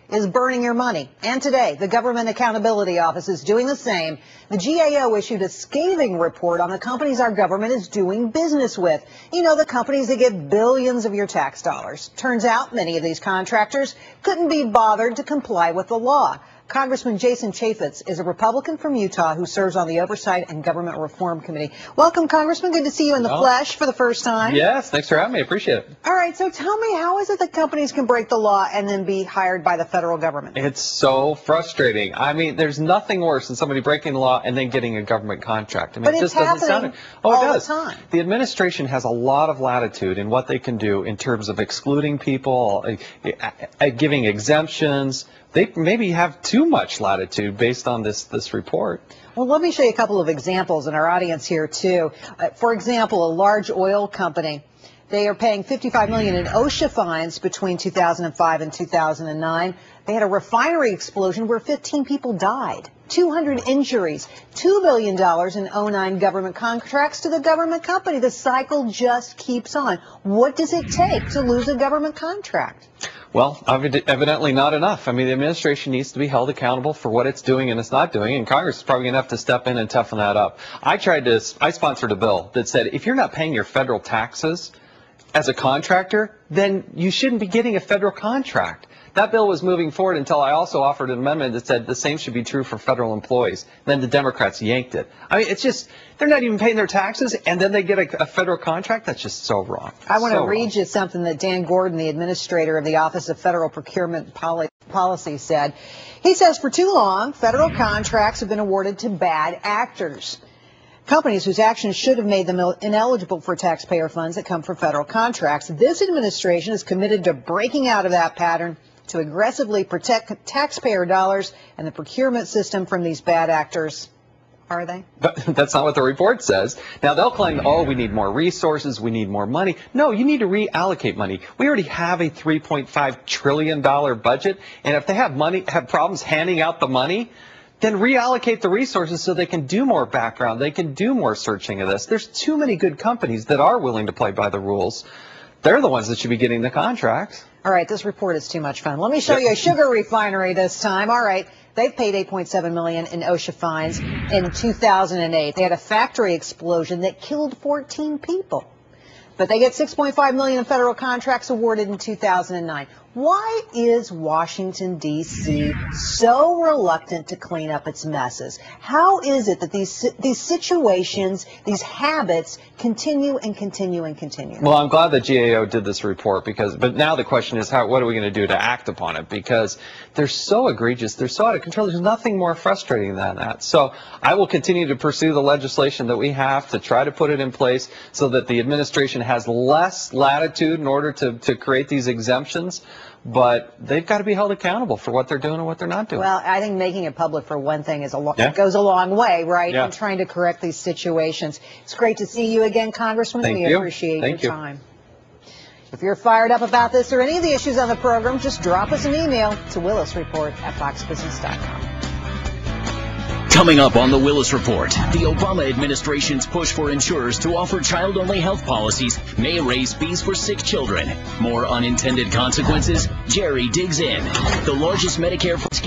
is burning your money. And today, the Government Accountability Office is doing the same. The GAO issued a scathing report on the companies our government is doing business with. You know, the companies that get billions of your tax dollars. Turns out many of these contractors couldn't be bothered to comply with the law. Congressman Jason Chaffetz is a Republican from Utah who serves on the Oversight and Government Reform Committee. Welcome, Congressman. Good to see you in the flesh for the first time. Yes, thanks for having me. I appreciate it. All right, so tell me, how is it that companies can break the law and then be hired by the federal government? It's so frustrating. I mean, there's nothing worse than somebody breaking the law and then getting a government contract. I mean, but it it's just doesn't sound. all the time. The administration has a lot of latitude in what they can do in terms of excluding people, giving exemptions. They maybe have too much latitude based on this report. Well, let me show you a couple of examples in our audience here, too. For example, a large oil company, they are paying $55 million in OSHA fines between 2005 and 2009. They had a refinery explosion where 15 people died, 200 injuries, $2 billion in 09 government contracts to the government company. The cycle just keeps on. What does it take to lose a government contract? Well, evidently not enough. I mean, the administration needs to be held accountable for what it's doing and it's not doing, and Congress is probably going to have to step in and toughen that up. I sponsored a bill that said if you're not paying your federal taxes as a contractor, then you shouldn't be getting a federal contract. That bill was moving forward until I also offered an amendment that said the same should be true for federal employees. Then the Democrats yanked it. I mean, it's just, they're not even paying their taxes, and then they get a federal contract? That's just so wrong. I want to read you something that Dan Gordon, the administrator of the Office of Federal Procurement Policy, said. He says, for too long, federal contracts have been awarded to bad actors. Companies whose actions should have made them ineligible for taxpayer funds that come from federal contracts. This administration is committed to breaking out of that pattern to aggressively protect taxpayer dollars and the procurement system from these bad actors. Are they? But that's not what the report says. Now, they'll claim, oh, we need more resources, we need more money. No, you need to reallocate money. We already have a $3.5 trillion budget, and if they have problems handing out the money, then reallocate the resources so they can do more background, they can do more searching of this. There's too many good companies that are willing to play by the rules. They're the ones that should be getting the contracts. All right, this report is too much fun. Let me show you a sugar refinery this time. All right, they've paid $8.7 million in OSHA fines in 2008. They had a factory explosion that killed 14 people. But they get $6.5 million in federal contracts awarded in 2009. Why is Washington, D.C. so reluctant to clean up its messes? How is it that these situations, these habits continue and continue and continue? Well, I'm glad that GAO did this report, but now the question is, what are we going to do to act upon it? Because they're so egregious, they're so out of control, there's nothing more frustrating than that. So I will continue to pursue the legislation that we have to try to put it in place so that the administration has less latitude in order to create these exemptions. But they've got to be held accountable for what they're doing and what they're not doing. Well, I think making it public for one thing goes a long way, right? Yeah. In trying to correct these situations. It's great to see you again, Congressman. Thank we you. appreciate Thank your you. time. If you're fired up about this or any of the issues on the program, just drop us an email to willisreport@foxbusiness.com. Coming up on the Willis Report, the Obama administration's push for insurers to offer child-only health policies may raise fees for sick children. More unintended consequences? Jerry digs in. The largest Medicare scheme